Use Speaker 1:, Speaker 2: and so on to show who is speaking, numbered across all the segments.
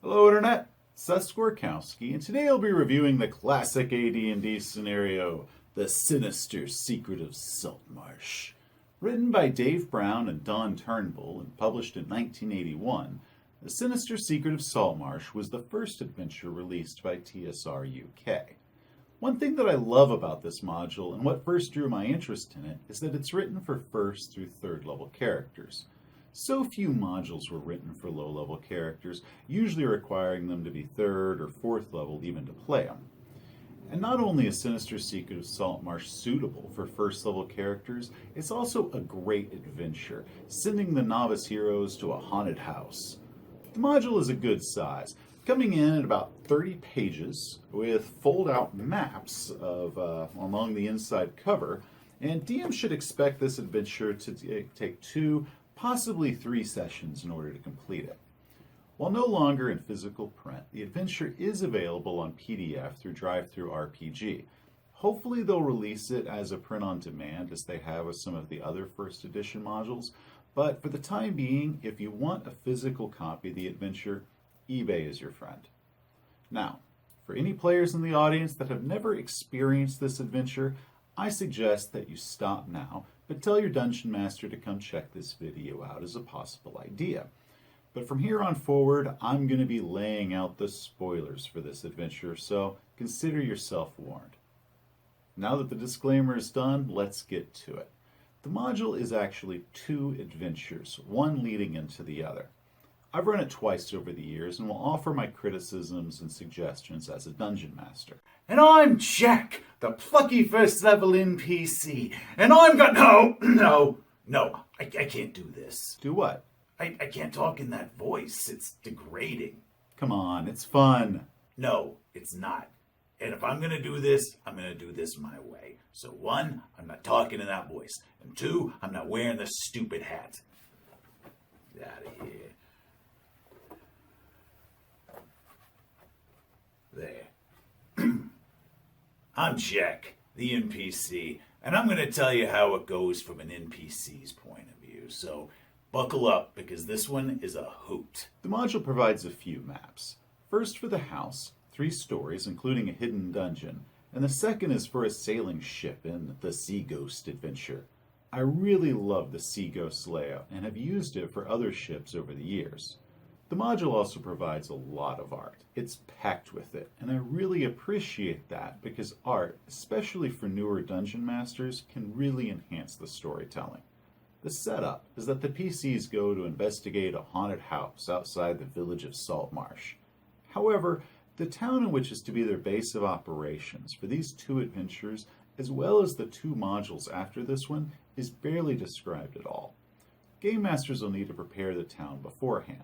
Speaker 1: Hello Internet, Seth Skorkowski, and today I'll be reviewing the classic AD&D scenario, The Sinister Secret of Saltmarsh. Written by Dave Brown and Don Turnbull and published in 1981, The Sinister Secret of Saltmarsh was the first adventure released by TSR UK. One thing that I love about this module and what first drew my interest in it is that it's written for first through third level characters. So few modules were written for low-level characters, usually requiring them to be third or fourth level even to play them. And not only is Sinister Secret of Saltmarsh suitable for first-level characters, it's also a great adventure, sending the novice heroes to a haunted house. The module is a good size, coming in at about 30 pages with fold-out maps along the inside cover, and DM should expect this adventure to take 2, possibly 3 sessions in order to complete it. While no longer in physical print, the adventure is available on PDF through DriveThruRPG. Hopefully they'll release it as a print on demand as they have with some of the other first edition modules, but for the time being, if you want a physical copy of the adventure, eBay is your friend. Now, for any players in the audience that have never experienced this adventure, I suggest that you stop now, but tell your Dungeon Master to come check this video out as a possible idea. But from here on forward, I'm going to be laying out the spoilers for this adventure, so consider yourself warned. Now that the disclaimer is done, let's get to it. The module is actually 2 adventures, one leading into the other. I've run it twice over the years and will offer my criticisms and suggestions as a Dungeon Master.
Speaker 2: And I'm Jack, the plucky first level NPC, and I'm No, I can't do this.
Speaker 1: Do what?
Speaker 2: I can't talk in that voice. It's degrading.
Speaker 1: Come on, it's fun.
Speaker 2: No, it's not. And if I'm gonna do this, I'm gonna do this my way. So 1, I'm not talking in that voice. And 2, I'm not wearing this stupid hat. Get out of here. There. I'm Jack, the NPC, and I'm going to tell you how it goes from an NPC's point of view. So buckle up, because this one is a hoot.
Speaker 1: The module provides a few maps. First for the house, 3 stories including a hidden dungeon, and the second is for a sailing ship in the Sea Ghost adventure. I really love the Sea Ghost layout and have used it for other ships over the years. The module also provides a lot of art. It's packed with it, and I really appreciate that because art, especially for newer dungeon masters, can really enhance the storytelling. The setup is that the PCs go to investigate a haunted house outside the village of Saltmarsh. However, the town in which is to be their base of operations for these 2 adventures, as well as the 2 modules after this one, is barely described at all. Game masters will need to prepare the town beforehand.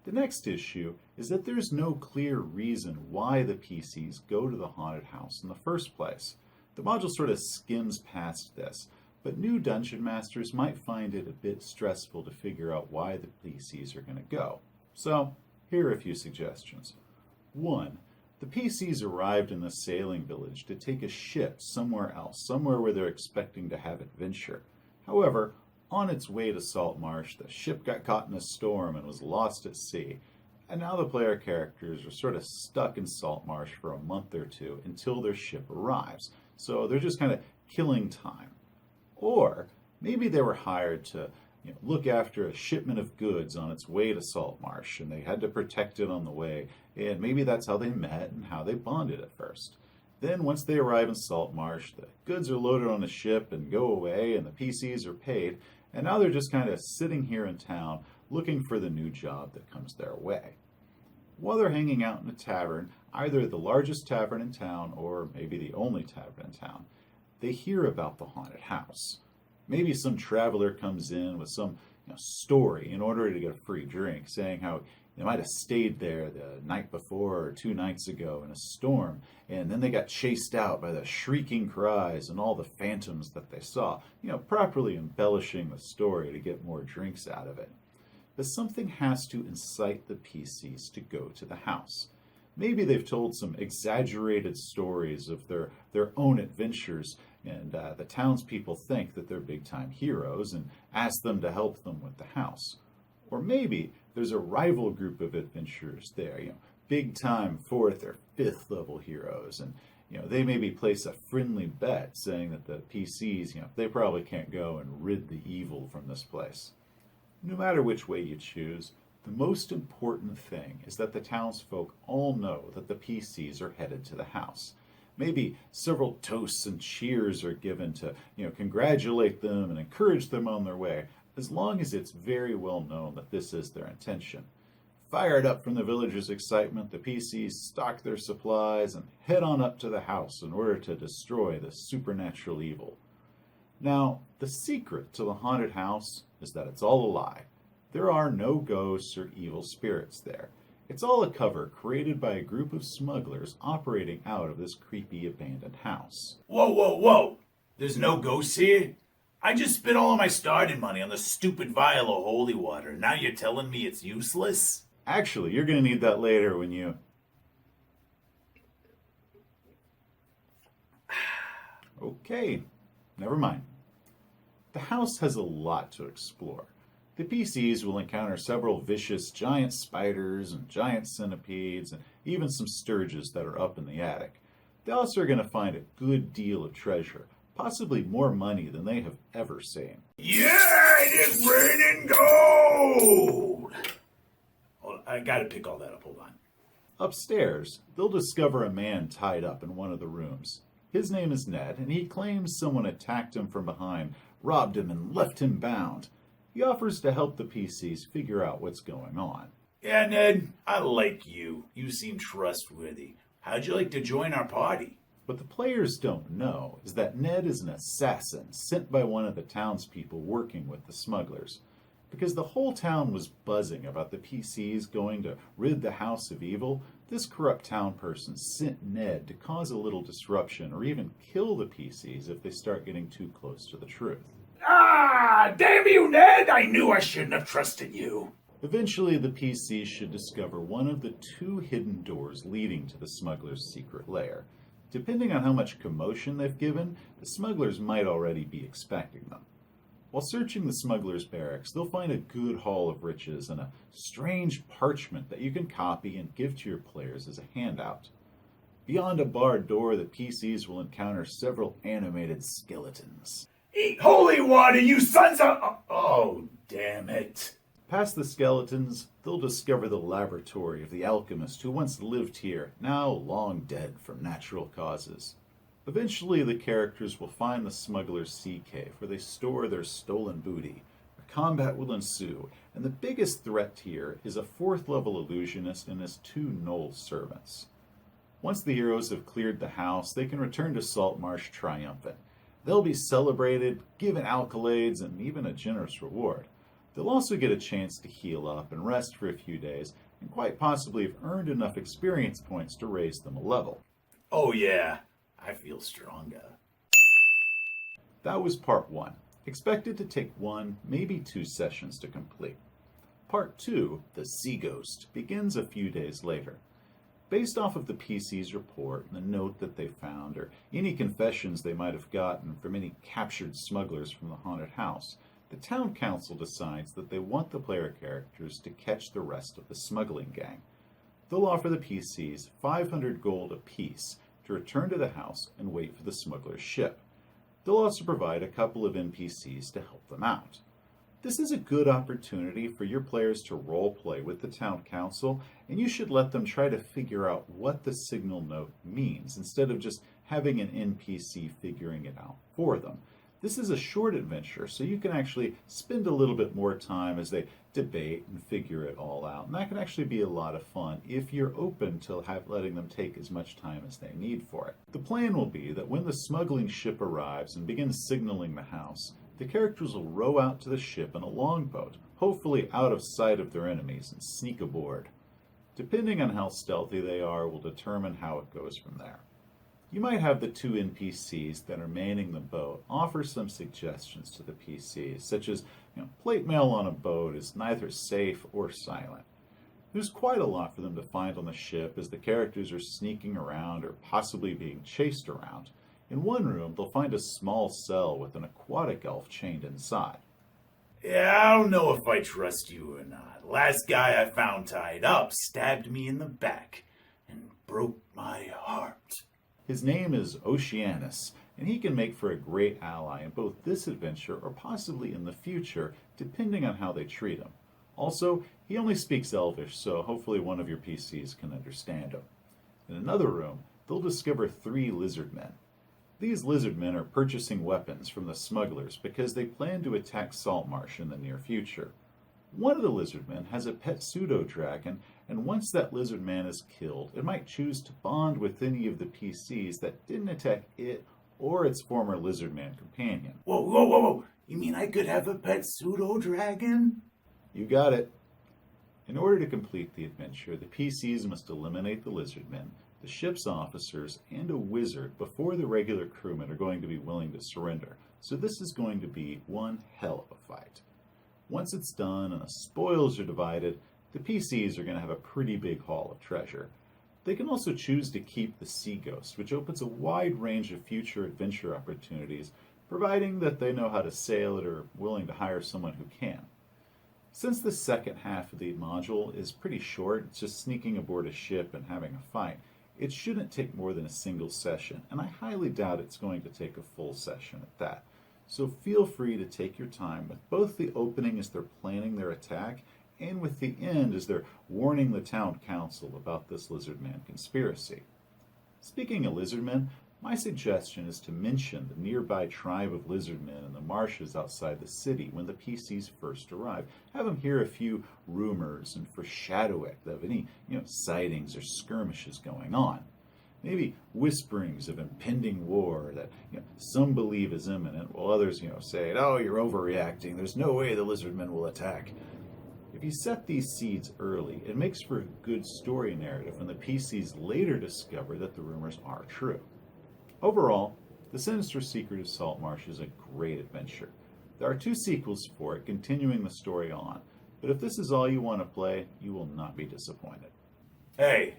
Speaker 1: The next issue is that there's no clear reason why the PCs go to the haunted house in the first place. The module sort of skims past this, but new dungeon masters might find it a bit stressful to figure out why the PCs are going to go. So, here are a few suggestions. 1. The PCs arrived in the sailing village to take a ship somewhere else, somewhere where they're expecting to have adventure. However, on its way to Saltmarsh, the ship got caught in a storm and was lost at sea. And now the player characters are sort of stuck in Saltmarsh for a month or 2 until their ship arrives. So they're just kind of killing time. Or maybe they were hired to look after a shipment of goods on its way to Saltmarsh, and they had to protect it on the way. And maybe that's how they met and how they bonded at first. Then once they arrive in Saltmarsh, the goods are loaded on the ship and go away, and the PCs are paid. And now they're just kind of sitting here in town looking for the new job that comes their way. While they're hanging out in a tavern, either the largest tavern in town or maybe the only tavern in town, they hear about the haunted house. Maybe some traveler comes in with some story in order to get a free drink, saying how they might have stayed there the night before or 2 nights ago in a storm, and then they got chased out by the shrieking cries and all the phantoms that they saw, properly embellishing the story to get more drinks out of it. But something has to incite the PCs to go to the house. Maybe they've told some exaggerated stories of their own adventures, and the townspeople think that they're big-time heroes and ask them to help them with the house. Or maybe There's a rival group of adventurers there, big time 4th or 5th level heroes, and they maybe place a friendly bet saying that the PCs, they probably can't go and rid the evil from this place. No matter which way you choose, the most important thing is that the townsfolk all know that the PCs are headed to the house. Maybe several toasts and cheers are given to, congratulate them and encourage them on their way, as long as it's very well known that this is their intention. Fired up from the villagers' excitement, the PCs stock their supplies and head on up to the house in order to destroy the supernatural evil. Now, the secret to the haunted house is that it's all a lie. There are no ghosts or evil spirits there. It's all a cover created by a group of smugglers operating out of this creepy abandoned house.
Speaker 2: Whoa! There's no ghosts here? I just spent all of my starting money on the stupid vial of holy water. Now you're telling me it's useless?
Speaker 1: Actually, you're going to need that later when you... Okay, never mind. The house has a lot to explore. The PCs will encounter several vicious giant spiders and giant centipedes and even some sturges that are up in the attic. They also are going to find a good deal of treasure, possibly more money than they have ever seen.
Speaker 2: Yeah, it's raining gold! I gotta pick all that up, hold on.
Speaker 1: Upstairs, they'll discover a man tied up in one of the rooms. His name is Ned, and he claims someone attacked him from behind, robbed him, and left him bound. He offers to help the PCs figure out what's going on.
Speaker 2: Yeah, Ned, I like you. You seem trustworthy. How'd you like to join our party?
Speaker 1: What the players don't know is that Ned is an assassin sent by one of the townspeople working with the smugglers. Because the whole town was buzzing about the PCs going to rid the house of evil, this corrupt town person sent Ned to cause a little disruption or even kill the PCs if they start getting too close to the truth.
Speaker 2: Ah, damn you, Ned! I knew I shouldn't have trusted you.
Speaker 1: Eventually, the PCs should discover one of the 2 hidden doors leading to the smugglers' secret lair. Depending on how much commotion they've given, the smugglers might already be expecting them. While searching the smugglers' barracks, they'll find a good haul of riches and a strange parchment that you can copy and give to your players as a handout. Beyond a barred door, the PCs will encounter several animated skeletons.
Speaker 2: Eat holy water, you sons of... Oh, damn it.
Speaker 1: Past the skeletons, they'll discover the laboratory of the alchemist who once lived here, now long dead from natural causes. Eventually, the characters will find the smuggler's sea cave where they store their stolen booty. A combat will ensue, and the biggest threat here is a 4th level illusionist and his 2 gnoll servants. Once the heroes have cleared the house, they can return to Saltmarsh triumphant. They'll be celebrated, given accolades, and even a generous reward. They'll also get a chance to heal up and rest for a few days, and quite possibly have earned enough experience points to raise them a level.
Speaker 2: Oh yeah, I feel stronger.
Speaker 1: That was part 1, expected to take 1, maybe 2 sessions to complete. Part 2, The Sea Ghost, begins a few days later. Based off of the PC's report and the note that they found, or any confessions they might have gotten from any captured smugglers from the haunted house, the town council decides that they want the player characters to catch the rest of the smuggling gang. They'll offer the PCs 500 gold apiece to return to the house and wait for the smuggler's ship. They'll also provide a couple of NPCs to help them out. This is a good opportunity for your players to roleplay with the town council, and you should let them try to figure out what the signal note means instead of just having an NPC figuring it out for them. This is a short adventure, so you can actually spend a little bit more time as they debate and figure it all out. And that can actually be a lot of fun if you're open to letting them take as much time as they need for it. The plan will be that when the smuggling ship arrives and begins signaling the house, the characters will row out to the ship in a longboat, hopefully out of sight of their enemies, and sneak aboard. Depending on how stealthy they are will determine how it goes from there. You might have the 2 NPCs that are manning the boat offer some suggestions to the PCs, such as, plate mail on a boat is neither safe or silent. There's quite a lot for them to find on the ship as the characters are sneaking around or possibly being chased around. In one room, they'll find a small cell with an aquatic elf chained inside.
Speaker 2: Yeah, I don't know if I trust you or not. Last guy I found tied up stabbed me in the back and broke my heart.
Speaker 1: His name is Oceanus, and he can make for a great ally in both this adventure or possibly in the future, depending on how they treat him. Also, he only speaks Elvish, so hopefully one of your PCs can understand him. In another room, they'll discover 3 lizard men. These lizard men are purchasing weapons from the smugglers because they plan to attack Saltmarsh in the near future. One of the lizard men has a pet pseudo-dragon, and once that lizard man is killed, it might choose to bond with any of the PCs that didn't attack it or its former lizard man companion.
Speaker 2: Whoa, whoa, whoa, whoa. You mean I could have a pet pseudo-dragon?
Speaker 1: You got it. In order to complete the adventure, the PCs must eliminate the lizard men, the ship's officers, and a wizard before the regular crewmen are going to be willing to surrender. So this is going to be one hell of a fight. Once it's done and the spoils are divided, the PCs are going to have a pretty big haul of treasure. They can also choose to keep the Sea Ghost, which opens a wide range of future adventure opportunities, providing that they know how to sail it or are willing to hire someone who can. Since the second half of the module is pretty short, it's just sneaking aboard a ship and having a fight, it shouldn't take more than a single session, and I highly doubt it's going to take a full session at that. So feel free to take your time with both the opening as they're planning their attack and with the end as they're warning the town council about this lizardman conspiracy. Speaking of lizardmen, my suggestion is to mention the nearby tribe of lizardmen in the marshes outside the city when the PCs first arrive. Have them hear a few rumors and foreshadow it of any sightings or skirmishes going on. Maybe whisperings of impending war that some believe is imminent, while others say, "Oh, you're overreacting. There's no way the lizardmen will attack." If you set these seeds early, it makes for a good story narrative when the PCs later discover that the rumors are true. Overall, The Sinister Secret of Saltmarsh is a great adventure. There are 2 sequels for it, continuing the story on, but if this is all you want to play, you will not be disappointed.
Speaker 2: Hey,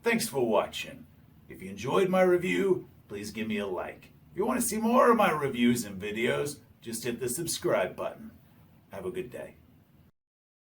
Speaker 2: thanks for watching. If you enjoyed my review, please give me a like. If you want to see more of my reviews and videos, just hit the subscribe button. Have a good day.